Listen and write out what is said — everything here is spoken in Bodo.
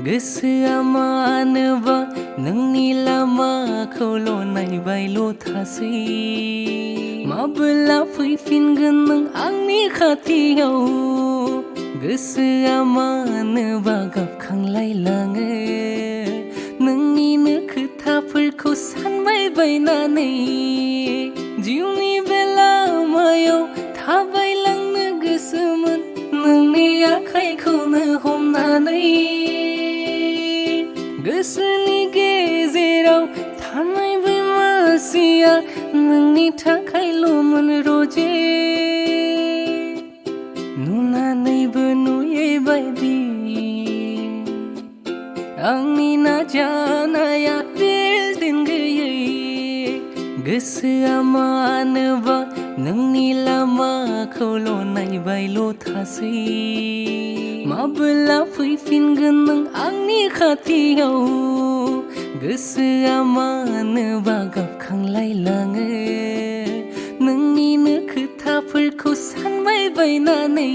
गोसोआ मानोबा नोंनि लामाखौल' नायबायल' थासै माबोला फैफिनगोन नों आंनि खाथियाव गोसोआ मानोबा गाबखांलायलाङो नोंनिनो खोथाफोरखौ सानबाय बायनानै जिउनि बे लामायाव थाबायलांनो गोसोमोन नोंनि आखाइखौनो हमनानै गोसोनि गेजेराव थानाय बै मानसिया नोंनि थाखायल'मोन रजे नुनानैबो नुयै बायदि आंनि नाजानाया बेसेन गैयै गोसोआ मानोबा नोंनि लामाखौल' नायबायल' थासै माबोला फैफिनगोन नों आंनि खाथियाव गोसोआ मानोबा गाबखांलायलाङो नोंनिनो खोथाफोरखौ सानबाय बायनानै